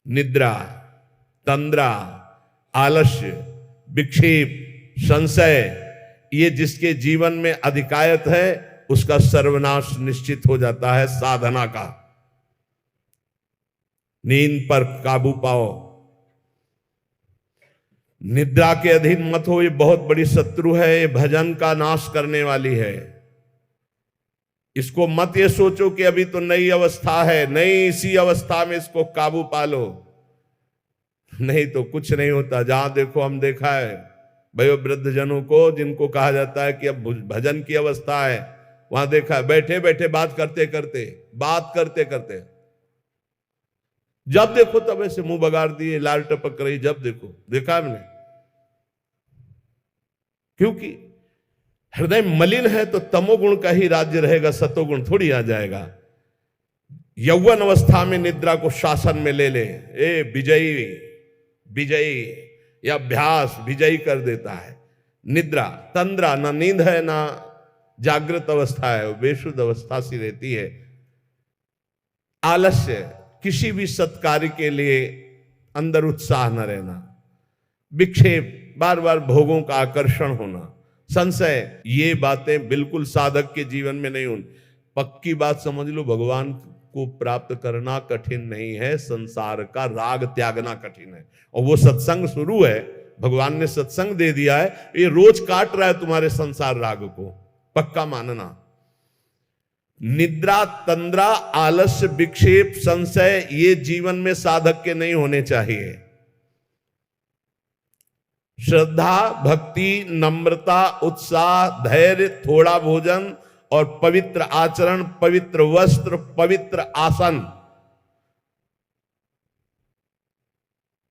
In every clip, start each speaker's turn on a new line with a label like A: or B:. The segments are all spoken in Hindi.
A: निद्रा, तंद्रा, आलस्य, विक्षेप, संशय, ये जिसके जीवन में अधिकायत है उसका सर्वनाश निश्चित हो जाता है साधना का। नींद पर काबू पाओ, निद्रा के अधीन मत हो, ये बहुत बड़ी शत्रु है, ये भजन का नाश करने वाली है। इसको मत ये सोचो कि अभी तो नई अवस्था है, नहीं, इसी अवस्था में इसको काबू पालो, नहीं तो कुछ नहीं होता। जहां देखो, हम देखा है भयो वृद्ध जनों को, जिनको कहा जाता है कि अब भजन की अवस्था है, वहां देखा है बैठे बैठे बात करते करते जब देखो तब ऐसे मुंह बगाड़ दिए, लाल टपक रही, जब देखो, देखा हमने। क्योंकि हृदय मलिन है तो तमोगुण का ही राज्य रहेगा, सतोगुण थोड़ी आ जाएगा। यौवन अवस्था में निद्रा को शासन में ले ले, विजयी या अभ्यास विजयी कर देता है। निद्रा, तंद्रा, ना नींद है ना जागृत अवस्था है, बेशुद्ध अवस्था सी रहती है। आलस्य, किसी भी सत्कार्य के लिए अंदर उत्साह न रहना। विक्षेप, बार बार भोगों का आकर्षण होना। संशय, ये बातें बिल्कुल साधक के जीवन में नहीं होनी। पक्की बात समझ लो, भगवान को प्राप्त करना कठिन नहीं है, संसार का राग त्यागना कठिन है। और वो सत्संग शुरू है, भगवान ने सत्संग दे दिया है, ये रोज काट रहा है तुम्हारे संसार राग को, पक्का मानना। निद्रा, तंद्रा, आलस्य, विक्षेप, संशय, ये जीवन में साधक के नहीं होने चाहिए। श्रद्धा, भक्ति, नम्रता, उत्साह, धैर्य, थोड़ा भोजन और पवित्र आचरण, पवित्र वस्त्र, पवित्र आसन।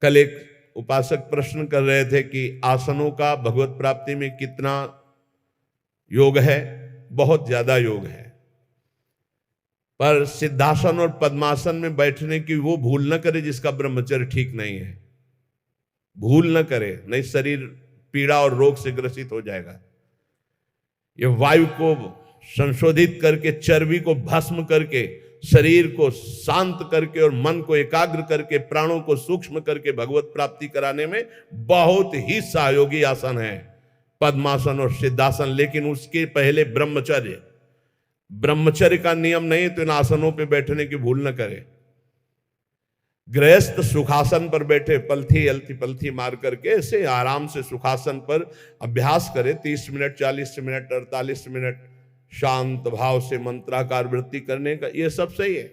A: कल एक उपासक प्रश्न कर रहे थे कि आसनों का भगवत प्राप्ति में कितना योग है। बहुत ज्यादा योग है, पर सिद्धासन और पद्मासन में बैठने की वो भूल न करे जिसका ब्रह्मचर्य ठीक नहीं है। भूल न करे, नहीं शरीर पीड़ा और रोग से ग्रसित हो जाएगा। ये वायु को संशोधित करके, चर्बी को भस्म करके, शरीर को शांत करके और मन को एकाग्र करके, प्राणों को सूक्ष्म करके भगवत प्राप्ति कराने में बहुत ही सहयोगी आसन है पद्मासन और सिद्धासन। लेकिन उसके पहले ब्रह्मचर्य का नियम नहीं, तो इन आसनों पे बैठने की भूल न करे। गृहस्थ सुखासन पर बैठे, पलथी अलथी पलथी मार करके ऐसे आराम से सुखासन पर अभ्यास करे। 30 मिनट, 40 मिनट, 48 मिनट शांत भाव से मंत्राकार वृत्ति करने का, ये सब सही है।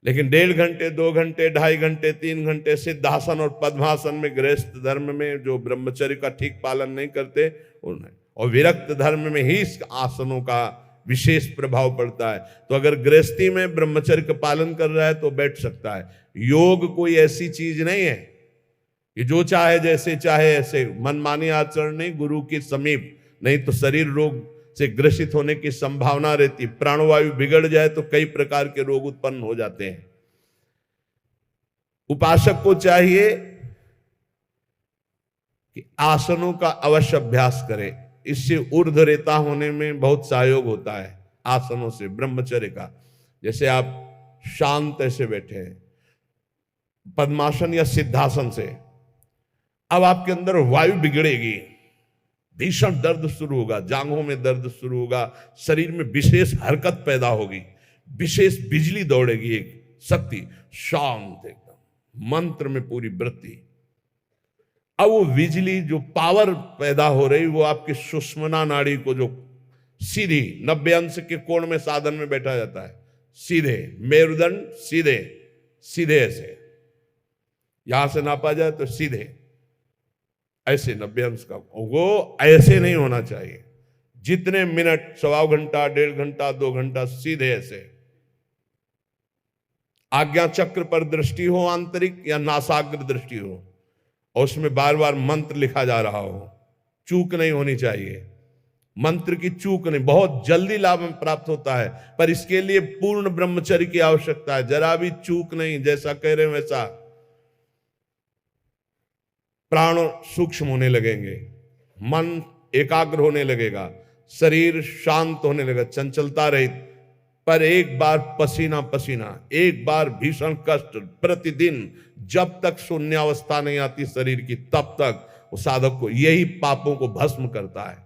A: लेकिन 1.5 घंटे, 2 घंटे, 2.5 घंटे, 3 घंटे सिद्धासन और पद्मासन में, गृहस्थ धर्म में जो ब्रह्मचर्य का ठीक पालन नहीं करते उन्हें, और विरक्त धर्म में ही इस आसनों का विशेष प्रभाव पड़ता है। तो अगर गृहस्थी में ब्रह्मचर्य का पालन कर रहा है तो बैठ सकता है। योग कोई ऐसी चीज नहीं है कि जो चाहे जैसे चाहे ऐसे मनमानी आचरण नहीं, गुरु के समीप, नहीं तो शरीर रोग से ग्रसित होने की संभावना रहती। प्राणवायु बिगड़ जाए तो कई प्रकार के रोग उत्पन्न हो जाते हैं। उपासक को चाहिए कि आसनों का अवश्य अभ्यास करे। इससे ऊर्ध्वरेता होने में बहुत सहयोग होता है आसनों से, ब्रह्मचर्य का। जैसे आप शांत ऐसे बैठे हैं पद्मासन या सिद्धासन से, अब आपके अंदर वायु बिगड़ेगी, भीषण दर्द शुरू होगा, जांघों में दर्द शुरू होगा, शरीर में विशेष हरकत पैदा होगी, विशेष बिजली दौड़ेगी, एक शक्ति, शांत एकदम, मंत्र में पूरी वृत्ति। अब वो बिजली जो पावर पैदा हो रही, वो आपकी सुषुम्ना नाड़ी को, जो सीधी 90 अंश के कोण में साधन में बैठा जाता है, सीधे मेरुदंड, सीधे सीधे ऐसे, यहां से नापा जाए तो सीधे ऐसे 90 अंश का, वो ऐसे नहीं होना चाहिए। जितने मिनट, 1.25 घंटा, 1.5 घंटा, 2 घंटा, सीधे ऐसे। आज्ञा चक्र पर दृष्टि हो आंतरिक या नासाग्र दृष्टि हो, और उसमें बार बार मंत्र लिखा जा रहा हो, चूक नहीं होनी चाहिए। मंत्र की चूक नहीं, बहुत जल्दी लाभ प्राप्त होता है, पर इसके लिए पूर्ण ब्रह्मचर्य की आवश्यकता है। जरा भी चूक नहीं, जैसा कह रहे हैं वैसा। प्राण सूक्ष्म होने लगेंगे, मन एकाग्र होने लगेगा, शरीर शांत होने लगेगा, चंचलता रहित, पर एक बार पसीना पसीना, एक बार भीषण कष्ट प्रतिदिन, जब तक शून्यावस्था नहीं आती शरीर की, तब तक वो साधक को यही पापों को भस्म करता है।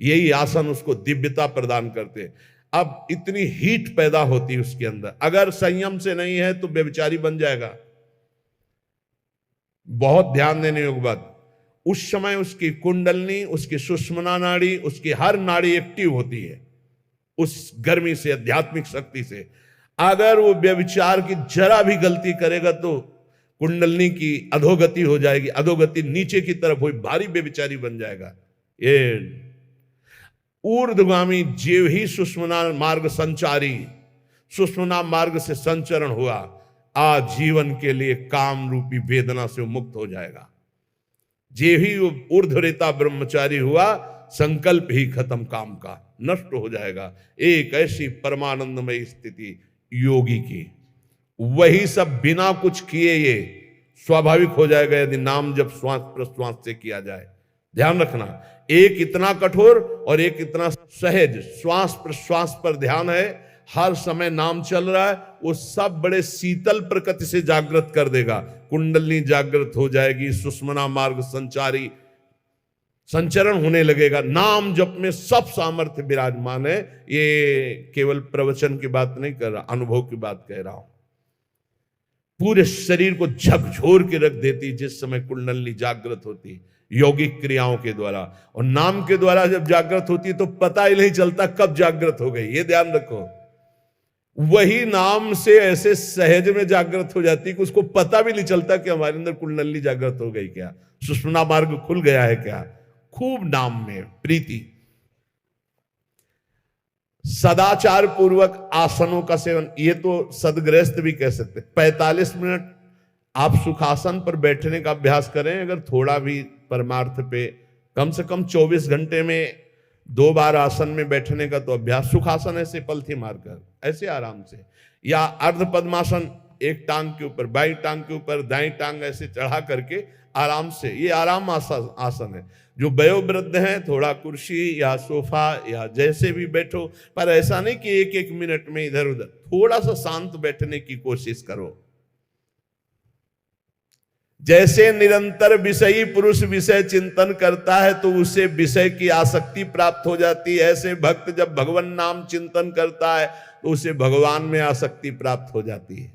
A: यही आसन उसको दिव्यता प्रदान करते हैं। अब इतनी हीट पैदा होती है उसके अंदर, अगर संयम से नहीं है तो व्यभिचारी बन जाएगा। बहुत ध्यान देने योग्य बात, उस समय उसकी कुंडलनी, उसकी सुषुम्ना नाड़ी, उसकी हर नाड़ी एक्टिव होती है उस गर्मी से, आध्यात्मिक शक्ति से। अगर वो व्यभिचार की जरा भी गलती करेगा तो कुंडलनी की अधोगति हो जाएगी, अधोगति नीचे की तरफ हुई, भारी व्यभिचारी बन जाएगा। ये ऊर्ध्वगामी जीव ही सुषुम्ना मार्ग संचारी, सुषुम्ना मार्ग से संचरण हुआ, आजीवन के लिए काम रूपी वेदना से मुक्त हो जाएगा। जे ही ऊर्ध्वरेता ब्रह्मचारी हुआ, संकल्प ही खत्म काम का, नष्ट हो जाएगा। एक ऐसी परमानंदमय स्थिति योगी की, वही सब बिना कुछ किए ये स्वाभाविक हो जाएगा यदि नाम जब श्वास प्रश्वास से किया जाए। ध्यान रखना, एक इतना कठोर और एक इतना सहज, श्वास प्रश्वास पर ध्यान है, हर समय नाम चल रहा है, वो सब बड़े शीतल प्रकृति से जागृत कर देगा। कुंडलनी जागृत हो जाएगी, सुषुम्ना मार्ग संचारी संचरण होने लगेगा। नाम जप में सब सामर्थ्य विराजमान है। ये केवल प्रवचन की बात नहीं कर रहा, अनुभव की बात कह रहा हूं। पूरे शरीर को झकझोर के रख देती जिस समय कुंडलनी जागृत होती यौगिक क्रियाओं के द्वारा, और नाम के द्वारा जब जागृत होती है तो पता ही नहीं चलता कब जागृत हो गई। ये ध्यान रखो, वही नाम से ऐसे सहज में जागृत हो जाती कि उसको पता भी नहीं चलता कि हमारे अंदर कुंडली जागृत हो गई क्या, सुषुम्ना मार्ग खुल गया है क्या। खूब नाम में प्रीति। सदाचार पूर्वक आसनों का सेवन, ये तो सदगृहस्थ भी कह सकते। 45 मिनट आप सुखासन पर बैठने का अभ्यास करें, अगर थोड़ा भी परमार्थ पे, कम से कम 24 घंटे में 2 बार आसन में बैठने का तो अभ्यास। सुखासन ऐसे पलथी मारकर ऐसे आराम से, या अर्ध पद्मासन, एक टांग के ऊपर, बाई टांग के ऊपर दाई टांग ऐसे चढ़ा करके आराम से, ये आराम आसन है। जो वयोवृद्ध हैं थोड़ा कुर्सी या सोफा या जैसे भी बैठो, पर ऐसा नहीं कि एक एक मिनट में इधर उधर, थोड़ा सा शांत बैठने की कोशिश करो। जैसे निरंतर विषयी पुरुष विषय चिंतन करता है तो उसे विषय की आसक्ति प्राप्त हो जाती है, ऐसे भक्त जब भगवान नाम चिंतन करता है तो उसे भगवान में आसक्ति प्राप्त हो जाती है।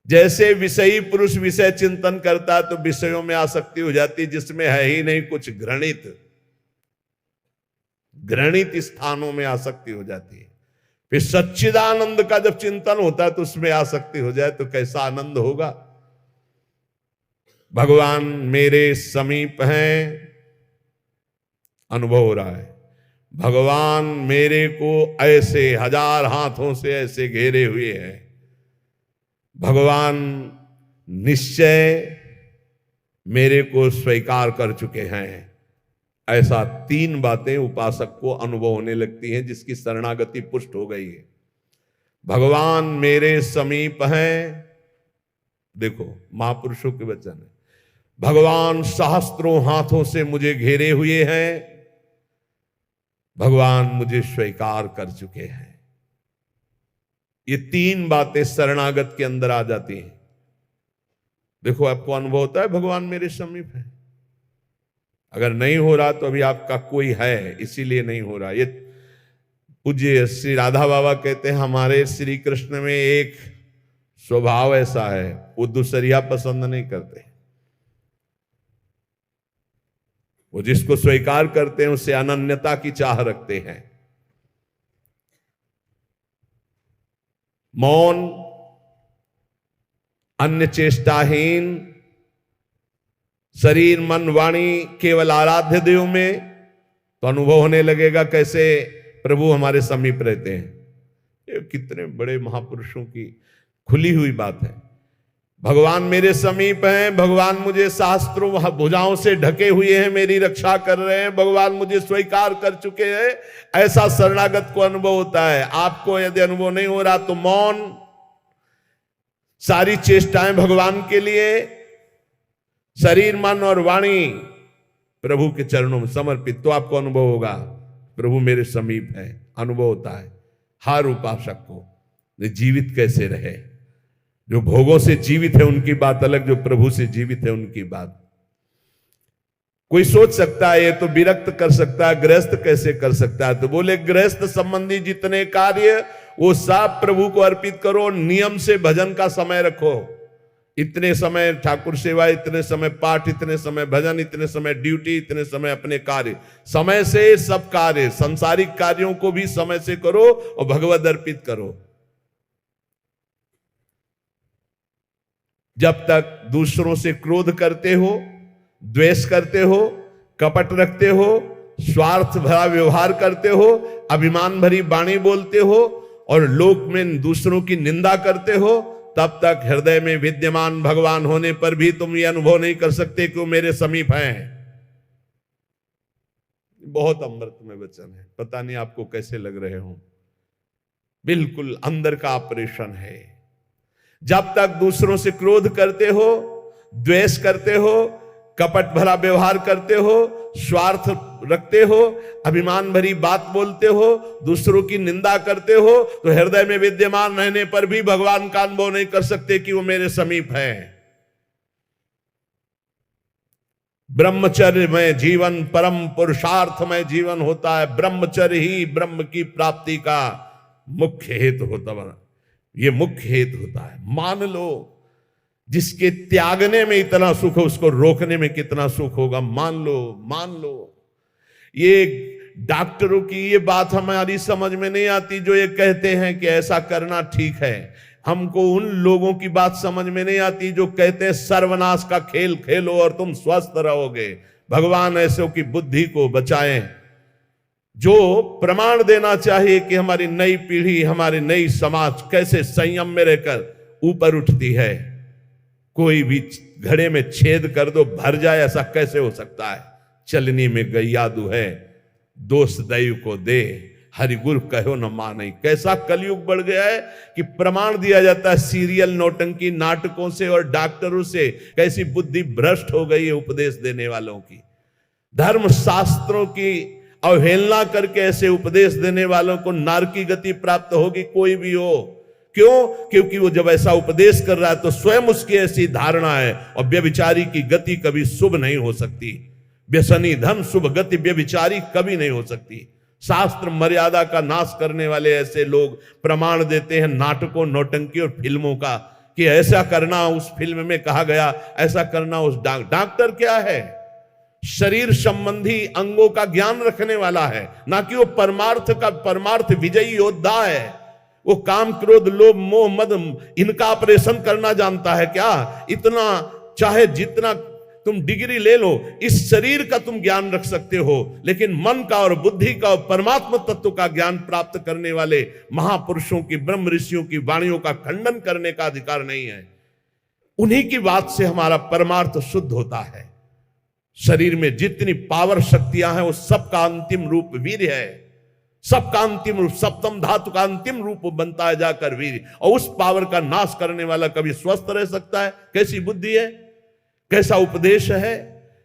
A: जैसे विषयी पुरुष विषय चिंतन करता है तो विषयों में आसक्ति हो जाती है जिसमें है ही नहीं कुछ, घृणित स्थानों में आसक्ति हो जाती है। फिर सच्चिदानंद का जब चिंतन होता है तो उसमें आसक्ति हो जाए तो कैसा आनंद होगा। भगवान मेरे समीप हैं, अनुभव हो रहा है। भगवान मेरे को ऐसे 1000 हाथों से ऐसे घेरे हुए हैं। भगवान निश्चय मेरे को स्वीकार कर चुके हैं। ऐसा 3 बातें उपासक को अनुभव होने लगती हैं जिसकी शरणागति पुष्ट हो गई है। भगवान मेरे समीप हैं, देखो महापुरुषों के वचन है। भगवान सहस्त्रों हाथों से मुझे घेरे हुए हैं, भगवान मुझे स्वीकार कर चुके हैं। ये 3 बातें शरणागत के अंदर आ जाती हैं। देखो आपको अनुभव होता है भगवान मेरे समीप है। अगर नहीं हो रहा तो अभी आपका कोई है, इसीलिए नहीं हो रहा। ये पूज्य श्री राधा बाबा कहते हैं हमारे श्री कृष्ण में एक स्वभाव ऐसा है, वो दूसरिया पसंद नहीं करते। वो जिसको स्वीकार करते हैं उससे अनन्यता की चाह रखते हैं। मौन, अन्य चेष्टाहीन, शरीर मन वाणी केवल आराध्य देव में, तो अनुभव होने लगेगा कैसे प्रभु हमारे समीप रहते हैं। ये कितने बड़े महापुरुषों की खुली हुई बात है। भगवान मेरे समीप हैं, भगवान मुझे शास्त्रों भुजाओं से ढके हुए हैं, मेरी रक्षा कर रहे हैं, भगवान मुझे स्वीकार कर चुके हैं। ऐसा शरणागत को अनुभव होता है। आपको यदि अनुभव नहीं हो रहा तो मौन, सारी चेष्टाएं भगवान के लिए, शरीर मन और वाणी प्रभु के चरणों में समर्पित, तो आपको अनुभव होगा प्रभु मेरे समीप है, अनुभव होता है। हर उपासक को जीवित कैसे रहे। जो भोगों से जीवित है उनकी बात अलग, जो प्रभु से जीवित है उनकी बात। कोई सोच सकता है ये तो विरक्त कर सकता है, गृहस्थ कैसे कर सकता है? तो बोले गृहस्थ संबंधी जितने कार्य वो सब प्रभु को अर्पित करो, नियम से भजन का समय रखो। इतने समय ठाकुर सेवा, इतने समय पाठ, इतने समय भजन, इतने समय ड्यूटी, इतने समय अपने कार्य, समय से सब कार्य, सांसारिक कार्यों को भी समय से करो और भगवद अर्पित करो। जब तक दूसरों से क्रोध करते हो, द्वेष करते हो, कपट रखते हो, स्वार्थ भरा व्यवहार करते हो, अभिमान भरी वाणी बोलते हो और लोक में दूसरों की निंदा करते हो, तब तक हृदय में विद्यमान भगवान होने पर भी तुम ये अनुभव नहीं कर सकते कि वो मेरे समीप हैं। बहुत अमृत में वचन है, पता नहीं आपको कैसे लग रहे हो, बिल्कुल अंदर का ऑपरेशन है। जब तक दूसरों से क्रोध करते हो, द्वेष करते हो, कपट भरा व्यवहार करते हो, स्वार्थ रखते हो, अभिमान भरी बात बोलते हो, दूसरों की निंदा करते हो, तो हृदय में विद्यमान रहने पर भी भगवान का अनुभव नहीं कर सकते कि वो मेरे समीप है। ब्रह्मचर्य में जीवन परम पुरुषार्थ में जीवन होता है। ब्रह्मचर्य ही ब्रह्म की प्राप्ति का मुख्य हेतु होता है। ये मुख्य हेतु होता है। मान लो जिसके त्यागने में इतना सुख है, उसको रोकने में कितना सुख होगा। मान लो ये डॉक्टरों की ये बात हमारी समझ में नहीं आती जो ये कहते हैं कि ऐसा करना ठीक है। हमको उन लोगों की बात समझ में नहीं आती जो कहते हैं सर्वनाश का खेल खेलो और तुम स्वस्थ रहोगे। भगवान ऐसों की बुद्धि को बचाएं जो प्रमाण देना चाहिए कि हमारी नई पीढ़ी, हमारी नई समाज कैसे संयम में रहकर ऊपर उठती है। कोई भी घड़े में छेद कर दो भर जाए, ऐसा कैसे हो सकता है? चलनी में गैयादू है, दोष दैव को दे, हरि गुरु कहो न माने। कैसा कलयुग बढ़ गया है कि प्रमाण दिया जाता है सीरियल नौटंकी नाटकों से और डॉक्टरों से। कैसी बुद्धि भ्रष्ट हो गई है उपदेश देने वालों की। धर्म शास्त्रों की अवहेलना करके ऐसे उपदेश देने वालों को नरकी गति प्राप्त होगी, कोई भी हो। क्यों? क्योंकि वो जब ऐसा उपदेश कर रहा है तो स्वयं उसकी ऐसी धारणा है। और व्यभिचारी की गति कभी शुभ नहीं हो सकती। व्यसनी धन शुभ गति व्यभिचारी कभी नहीं हो सकती। शास्त्र मर्यादा का नाश करने वाले ऐसे लोग प्रमाण देते हैं नाटकों, नौटंकी और फिल्मों का कि ऐसा करना उस फिल्म में कहा गया, ऐसा करना उस डॉक्टर क्या है? शरीर संबंधी अंगों का ज्ञान रखने वाला है, ना कि वो परमार्थ विजयी योद्धा है। वो काम, क्रोध, लोभ, मोह, मद इनका ऑपरेशन करना जानता है क्या? इतना चाहे जितना तुम डिग्री ले लो, इस शरीर का तुम ज्ञान रख सकते हो, लेकिन मन का और बुद्धि का और परमात्मा तत्व का ज्ञान प्राप्त करने वाले महापुरुषों की, ब्रह्म ऋषियों की वाणियों का खंडन करने का अधिकार नहीं है। उन्हीं की बात से हमारा परमार्थ शुद्ध होता है। शरीर में जितनी पावर शक्तियां हैं वो सबका अंतिम रूप वीर है। सबका अंतिम रूप, सप्तम धातु का अंतिम रूप बनता है जाकर वीर। और उस पावर का नाश करने वाला कभी स्वस्थ रह सकता है? कैसी बुद्धि है, कैसा उपदेश है।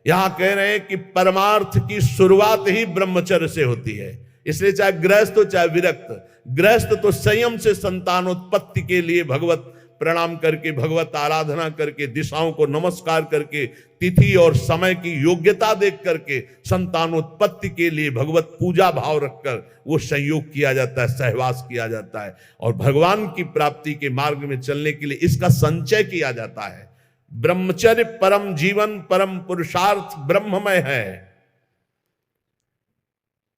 A: यहां कह रहे हैं कि परमार्थ की शुरुआत ही ब्रह्मचर्य से होती है। इसलिए चाहे गृहस्थ हो चाहे विरक्त, गृहस्थ तो संयम से संतानोत्पत्ति के लिए भगवत प्रणाम करके, भगवत आराधना करके, दिशाओं को नमस्कार करके, तिथि और समय की योग्यता देख करके संतानोत्पत्ति के लिए भगवत पूजा भाव रखकर वो संयोग किया जाता है, सहवास किया जाता है। और भगवान की प्राप्ति के मार्ग में चलने के लिए इसका संचय किया जाता है। ब्रह्मचर्य परम जीवन, परम पुरुषार्थ ब्रह्ममय है।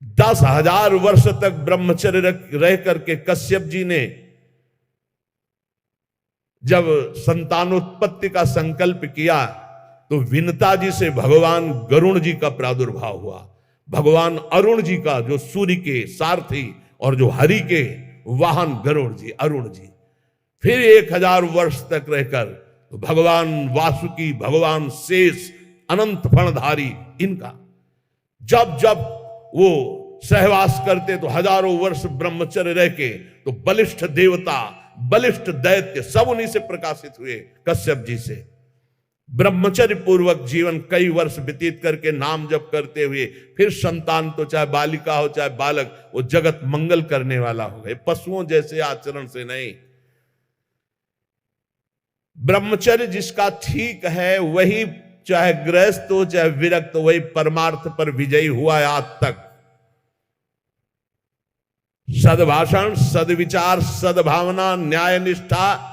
A: 10,000 वर्ष तक ब्रह्मचर्य रह करके कश्यप जी ने जब संतानोत्पत्ति का संकल्प किया तो विनता जी से भगवान गरुण जी का प्रादुर्भाव हुआ। भगवान अरुण जी का, जो सूर्य के सारथी और जो हरि के वाहन गरुण जी, अरुण जी। फिर 1000 वर्ष तक रहकर तो भगवान वासुकी, भगवान शेष, अनंत फणधारी, इनका जब जब वो सहवास करते तो हजारों वर्ष ब्रह्मचर्य रह के तो बलिष्ठ देवता, बलिष्ठ दैत्य सब उन्हीं से प्रकाशित हुए, कश्यप जी से। ब्रह्मचर्य पूर्वक जीवन कई वर्ष व्यतीत करके नाम जप करते हुए फिर संतान तो चाहे बालिका हो चाहे बालक, वो जगत मंगल करने वाला हो गए, पशुओं जैसे आचरण से नहीं। ब्रह्मचर्य जिसका ठीक है वही, चाहे गृहस्थ हो चाहे विरक्त, वही परमार्थ पर विजयी हुआ है आज तक। सद्भाषण, सद्विचार, सद्भावना, न्याय निष्ठा,